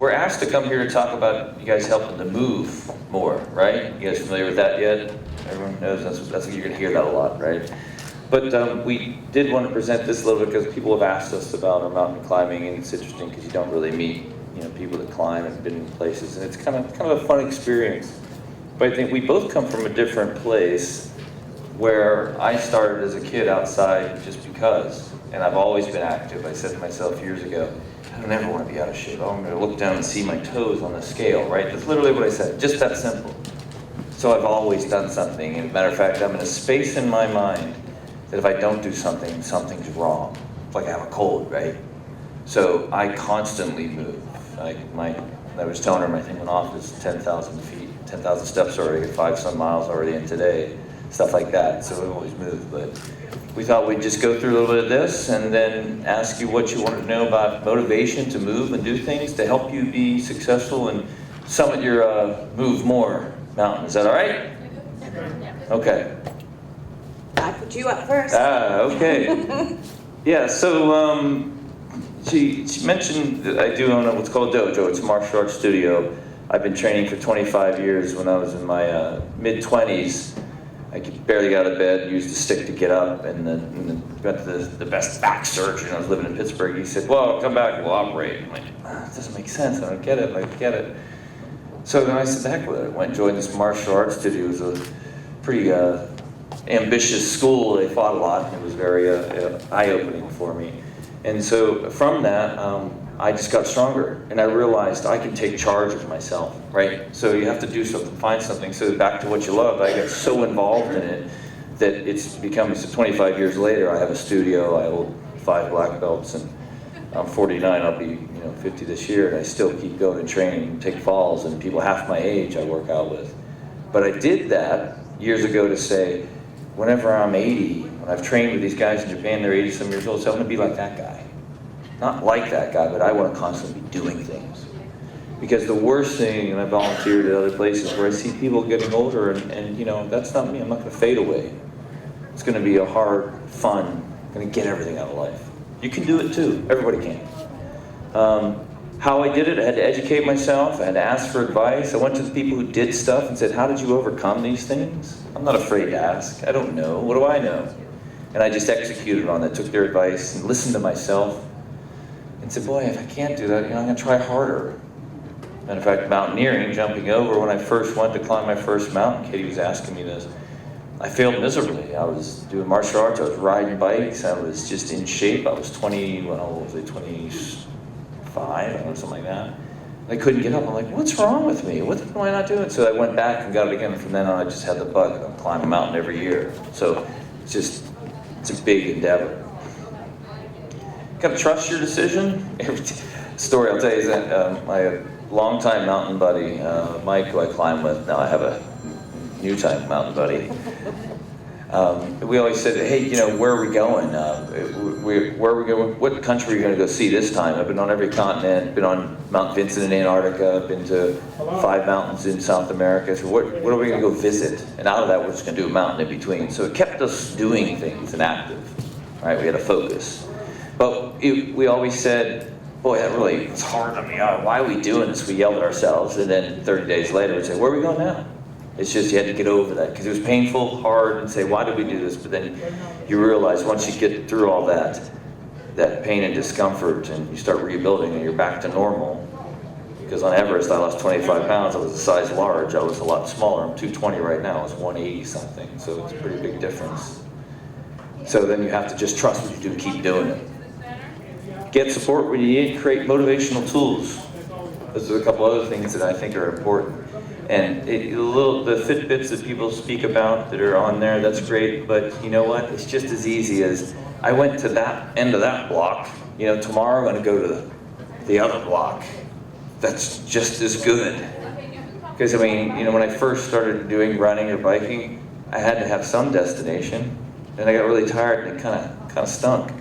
We're asked to come here to talk about you guys helping to move more, right? You guys familiar with that yet? Everyone knows that's what you're going to hear that a lot, right? But we did want to present this a little bit because people have asked us about our mountain climbing, and it's interesting because you don't really meet, people that climb and been in places, and it's kind of a fun experience. But I think we both come from a different place, where I started as a kid outside just because, and I've always been active. I said to myself years ago, I don't ever want to be out of shape. I'm going to look down and see my toes on the scale, right? That's literally what I said, just that simple. So I've always done something. And matter of fact, I'm in a space in my mind that if I don't do something, something's wrong. It's like I have a cold, right? So I constantly move. I was telling her my thing went off is 10,000 feet, 10,000 steps already, 5 some miles already in today, stuff like that. So we always move. But we thought we'd just go through a little bit of this and then ask you what you wanted to know about motivation to move and do things to help you be successful and summit your Move More mountain. Is that all right? Okay. I put you up first. Okay. Yeah, so she mentioned that I do own what's called a dojo. It's a martial arts studio. I've been training for 25 years. When I was in my mid-20s, I barely got out of bed, used a stick to get up, and then went to the best back surgeon. I was living in Pittsburgh. He said, well, come back, we'll operate. I'm like, it doesn't make sense. I don't get it. So then I said, the heck with it. I went and joined this martial arts studio. It was a pretty ambitious school. They fought a lot. It was very eye-opening for me. And so from that, I just got stronger, and I realized I can take charge of myself, right? So you have to do something, find something. So back to what you love, I got so involved in it that it's become, so 25 years later, I have a studio, I hold 5 black belts, and I'm 49, I'll be 50 this year, and I still keep going and training and take falls, and people half my age I work out with. But I did that years ago to say, whenever I'm 80, when I've trained with these guys in Japan, they're 80 some years old, so I'm gonna be like that guy. Not like that guy, but I want to constantly be doing things. Because the worst thing, and I volunteered at other places where I see people getting older, and that's not me. I'm not going to fade away. It's going to be a hard, fun, going to get everything out of life. You can do it too. Everybody can. How I did it, I had to educate myself. I had to ask for advice. I went to the people who did stuff and said, how did you overcome these things? I'm not afraid to ask. I don't know. What do I know? And I just executed on that, took their advice, and listened to myself. And said, boy, if I can't do that, I'm going to try harder. Matter of fact, mountaineering, jumping over, when I first went to climb my first mountain, Katie was asking me this, I failed miserably. I was doing martial arts, I was riding bikes, I was just in shape. I was 25, I don't know, something like that. I couldn't get up. I'm like, what's wrong with me? What am I not doing? So I went back and got it again, and from then on I just had the bug. I'm climbing a mountain every year. So it's a big endeavor. Got to trust your decision. Story I'll tell you is that my longtime mountain buddy, Mike, who I climb with, now I have a new time mountain buddy. We always said, hey, where are we going? Where are we going? What country are you going to go see this time? I've been on every continent, been on Mount Vincent in Antarctica, been to 5 mountains in South America. So what are we going to go visit? And out of that, we're just going to do a mountain in between. So it kept us doing things and active, right? We had a focus. But we always said, boy, it's hard on me. Why are we doing this? We yelled at ourselves, and then 30 days later, we'd say, where are we going now? It's just you had to get over that, because it was painful, hard, and say, why did we do this? But then you realize once you get through all that pain and discomfort, and you start rebuilding, and you're back to normal. Because on Everest, I lost 25 pounds. I was a size large. I was a lot smaller. I'm 220 right now. I was 180 something, so it's a pretty big difference. So then you have to just trust what you do, keep doing it. Get support when you need, create motivational tools. Those are a couple other things that I think are important. And the Fitbits that people speak about that are on there, that's great, but you know what? It's just as easy as, I went to that end of that block, tomorrow I'm gonna go to the other block. That's just as good. Because when I first started doing running or biking, I had to have some destination, and I got really tired and it kind of stunk.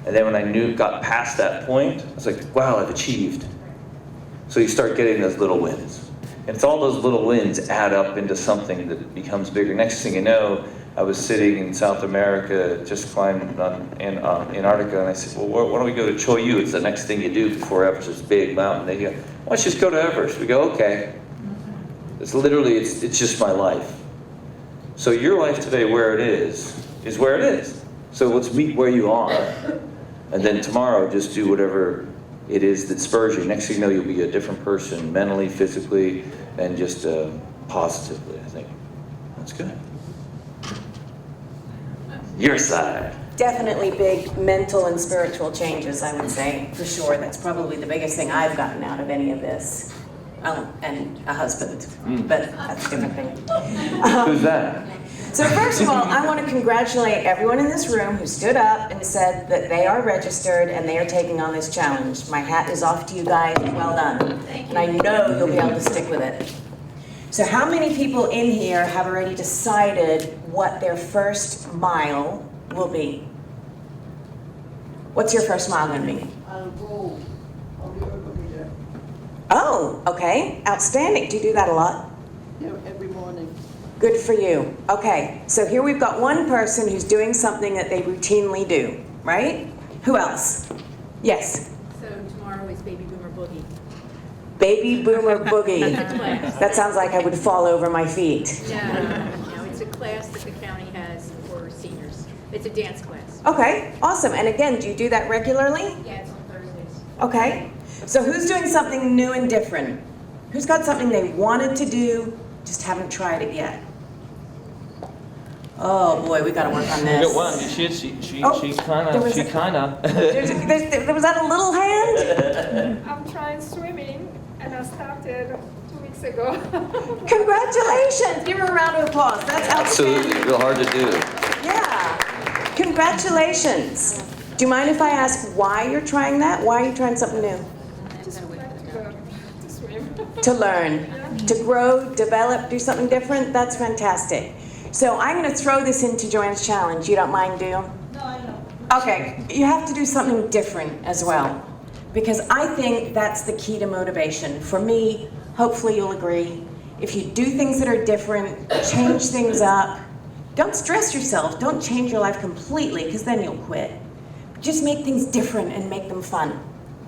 And then when I got past that point, I was like, wow, I've achieved. So you start getting those little wins. And it's all those little wins add up into something that becomes bigger. Next thing you know, I was sitting in South America, just climbed on Antarctica, and I said, well, why don't we go to Choyu? It's the next thing you do before Everest, this big mountain. They go, why don't you just go to Everest? We go, okay. It's literally, it's just my life. So your life today, where it is where it is. So let's meet where you are. And then tomorrow, just do whatever it is that spurs you. Next thing you know, you'll be a different person, mentally, physically, and just positively, I think. That's good. Your side. Definitely big mental and spiritual changes, I would say, for sure. That's probably the biggest thing I've gotten out of any of this. Oh, and a husband, but that's a different thing. Who's that? So first of all, I want to congratulate everyone in this room who stood up and said that they are registered and they are taking on this challenge. My hat is off to you guys. Well done. Thank you. And I know you'll be able to stick with it. So how many people in here have already decided what their first mile will be? What's your first mile going to be? I'll go. I'll be able to be there. Oh, okay. Outstanding. Do you do that a lot? Yeah, every morning. Good for you. Okay, so here we've got one person who's doing something that they routinely do, right? Who else? Yes. So tomorrow is Baby Boomer Boogie. Baby Boomer Boogie. That's a class. That sounds like I would fall over my feet. No, it's a class that the county has for seniors. It's a dance class. Okay, awesome. And again, do you do that regularly? Yeah, it's on Thursdays. Okay. So who's doing something new and different? Who's got something they wanted to do, just haven't tried it yet? Oh boy, we gotta work on You this. got one. She Oh, there was kinda. There was that a little hand? I'm trying swimming and I started 2 weeks ago. Congratulations! Give her a round of applause. That's outstanding. Absolutely, real hard to do. Yeah. Congratulations. Do you mind if I ask why you're trying that? Why are you trying something new? Just would like to learn to swim. To learn, to grow, develop, do something different? That's fantastic. So I'm going to throw this into Joanne's challenge. You don't mind, do you? No, I know. Okay, you have to do something different as well. Because I think that's the key to motivation. For me, hopefully you'll agree, if you do things that are different, change things up, don't stress yourself, don't change your life completely, because then you'll quit. Just make things different and make them fun.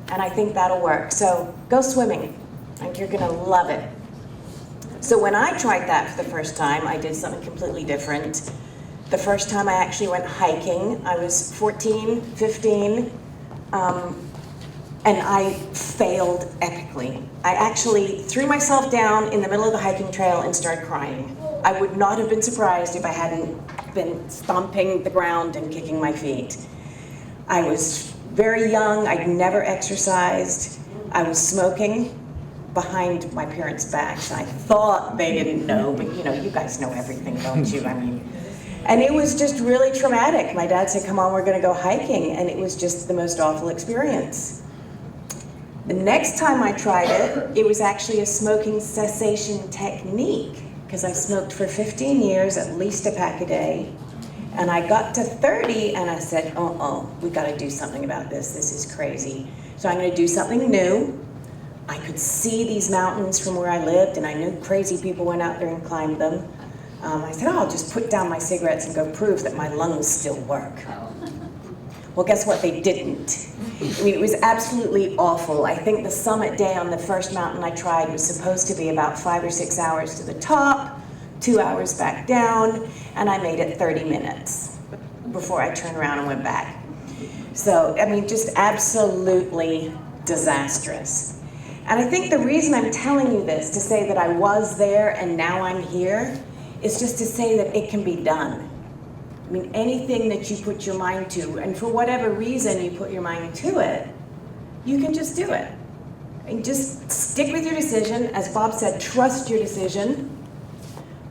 And I think that'll work. So go swimming. I think you're gonna love it. So when I tried that for the first time, I did something completely different. The first time I actually went hiking, I was 14, 15, and I failed epically. I actually threw myself down in the middle of the hiking trail and started crying. I would not have been surprised if I hadn't been stomping the ground and kicking my feet. I was very young, I'd never exercised. I was smoking behind my parents' backs. I thought they didn't know, but you know, you guys know everything, don't you? I mean, and it was just really traumatic. My dad said, come on, we're gonna go hiking, and it was just the most awful experience. The next time I tried it, it was actually a smoking cessation technique, because I smoked for 15 years, at least a pack a day. And I got to 30 and I said, we gotta do something about this. This is crazy. So I'm gonna do something new. I could see these mountains from where I lived, and I knew crazy people went out there and climbed them. I said, I'll just put down my cigarettes and go prove that my lungs still work. Well, guess what? They didn't. I mean, it was absolutely awful. I think the summit day on the first mountain I tried was supposed to be about 5 or 6 hours to the top, 2 hours back down, and I made it 30 minutes before I turned around and went back. So, I mean, just absolutely disastrous. And I think the reason I'm telling you this, to say that I was there and now I'm here, is just to say that it can be done. I mean, anything that you put your mind to, and for whatever reason you put your mind to it, you can just do it. And just stick with your decision. As Bob said, trust your decision.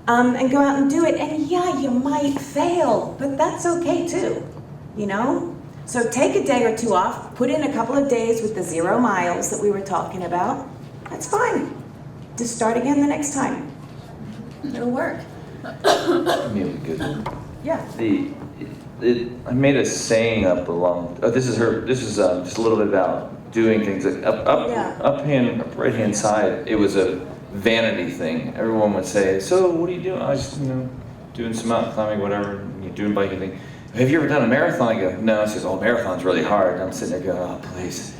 And go out and do it. And yeah, you might fail, but that's okay too, you know? So take a day or two off, put in a couple of days with the 0 miles that we were talking about. That's fine. Just start again the next time. It'll work. Maybe good. Yeah. I made a saying up along. Oh, this is just a little bit about doing things. Like up right hand side. It was a vanity thing. Everyone would say, "So what are you doing?" I was, doing some mountain climbing, whatever, and you're doing biking thing. Have you ever done a marathon? I go, no. She says, oh, marathon's really hard. And I'm sitting there going, oh, please.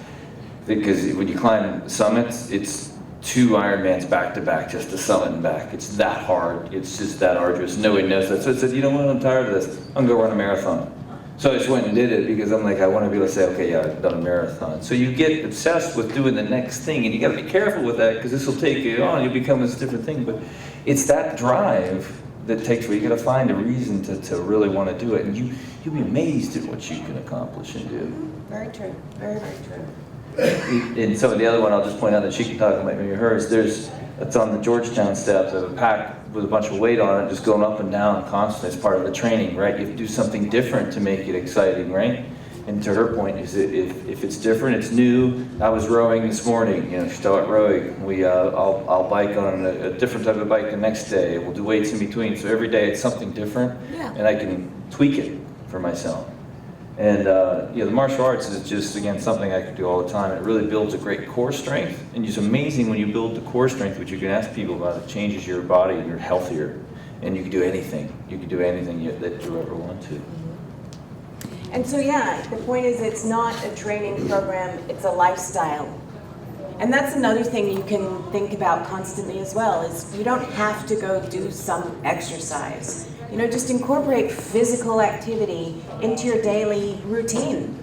Because when you climb summits, it's 2 Ironmans back to back, just the summit and back. It's that hard. It's just that arduous. Nobody knows that. So I said, you know what? I'm tired of this. I'm going to run a marathon. So I just went and did it because I'm like, I want to be able to say, okay, yeah, I've done a marathon. So you get obsessed with doing the next thing, and you got to be careful with that because this will take you on. You become this different thing. But it's that drive that takes where you got to find a reason to really want to do it, and you'll be amazed at what you can accomplish and do. Very true. Very, very true. And so the other one I'll just point out that she can talk about maybe hers. It's on the Georgetown steps. I have a pack with a bunch of weight on it, just going up and down constantly. It's part of the training, right? You have to do something different to make it exciting, right? And to her point, is that if it's different, it's new. I was rowing this morning. You know, she started rowing. I'll bike on a different type of bike the next day. We'll do weights in between. So every day it's something different, and I can tweak it for myself. And the martial arts is just, again, something I could do all the time. It really builds a great core strength, and it's amazing when you build the core strength, which you can ask people about. It changes your body, and you're healthier, and you can do anything. You can do anything that you ever want to. And so, yeah, the point is it's not a training program, it's a lifestyle. And that's another thing you can think about constantly as well, is you don't have to go do some exercise. You know, just incorporate physical activity into your daily routine.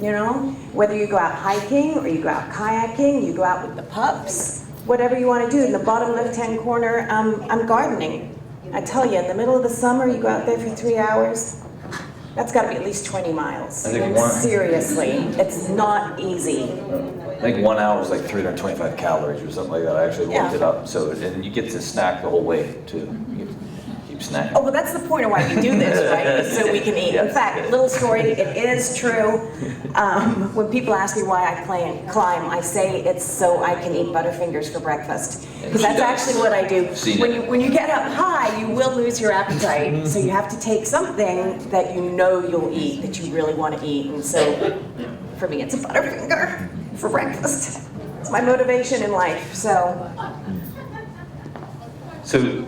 You know, whether you go out hiking or you go out kayaking, you go out with the pups, whatever you want to do. In the bottom left-hand corner, I'm gardening. I tell you, in the middle of the summer, you go out there for 3 hours, that's got to be at least 20 miles. I think Seriously, it's not easy. I think 1 hour is like 325 calories or something like that. I actually looked it up. So, and you get to snack the whole way too. You keep snacking. Oh, well, that's the point of why we do this, right? So we can eat. In fact, little story, it is true. When people ask me why I climb, I say it's so I can eat Butterfingers for breakfast. Because that's actually what I do. When you get up high, you will lose your appetite. So you have to take something that you know you'll eat, that you really want to eat. And so for me, it's a Butterfinger for breakfast. It's my motivation in life, so. So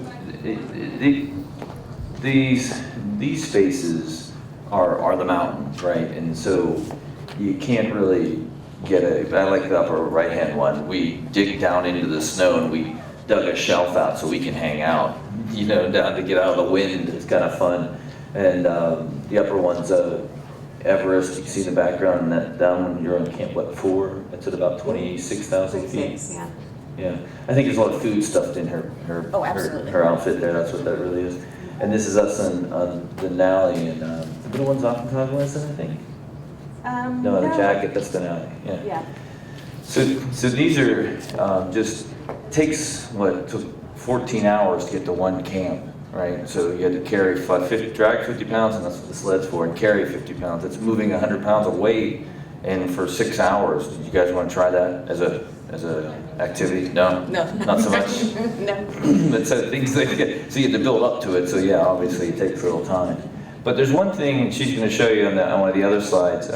these spaces are the mountains, right? And so you can't really get I like the upper right-hand one. We dig down into the snow and we dug a shelf out so we can hang out, you know, down to get out of the wind. It's kind of fun. And the upper one's Everest. You can see in the background, and that down when you're on Camp 4, it's at about 26,000 feet. Yeah. Yeah, I think there's a lot of food stuffed in her outfit there. That's what that really is. And this is us on Denali, and the middle one's off in Convalescent, I think. No, the jacket, that's Denali. Yeah. So these are just takes took 14 hours to get to one camp, right? So you had to carry drag 50 pounds, and that's what the sled's for, and carry 50 pounds. It's moving 100 pounds of weight, and for 6 hours. Did you guys want to try that as a activity? No, not so much. No. But so things like that. So you have to build up to it. So yeah, obviously it takes a little time. But there's one thing she's going to show you on one of the other slides.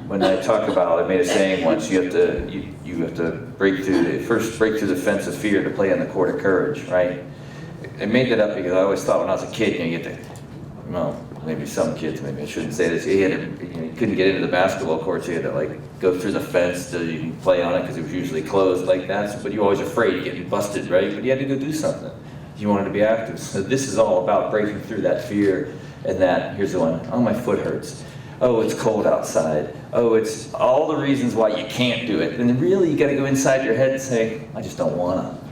When I talk about, I made a saying once. You have to break through the fence of fear to play on the court of courage, right? I made that up because I always thought when I was a kid, you get to, well, maybe some kids, maybe I shouldn't say this. You couldn't get into the basketball courts. You had to go through the fence so you can play on it because it was usually closed like that. But you were always afraid of getting busted, right? But you had to go do something. You wanted to be active. So this is all about breaking through that fear and that. Here's the one. Oh, my foot hurts. Oh, it's cold outside. Oh, it's all the reasons why you can't do it. And really, you got to go inside your head and say, I just don't want to.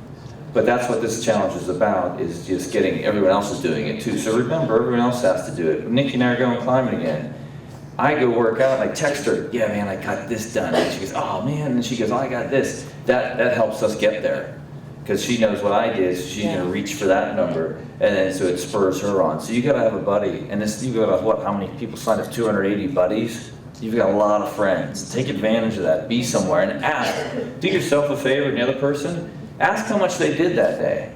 But that's what this challenge is about, is just getting everyone else is doing it too. So remember, everyone else has to do it. When Nikki and I are going climbing again, I go work out and I text her, yeah, man, I got this done. And she goes, oh, man. And she goes, oh, I got this. That helps us get there. Because she knows what I did, so she's going to reach for that number. And then so it spurs her on. So you got to have a buddy. And this, you got to, how many people signed up? 280 buddies? You've got a lot of friends. Take advantage of that. Be somewhere and ask. Do yourself a favor and the other person. Ask how much they did that day.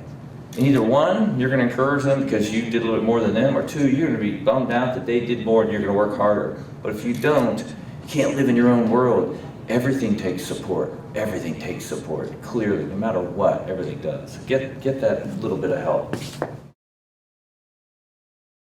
And either one, you're going to encourage them because you did a little bit more than them, or two, you're going to be bummed out that they did more and you're going to work harder. But if you don't, you can't live in your own world. Everything takes support. Everything takes support. Clearly, no matter what, everything does. Get that little bit of help.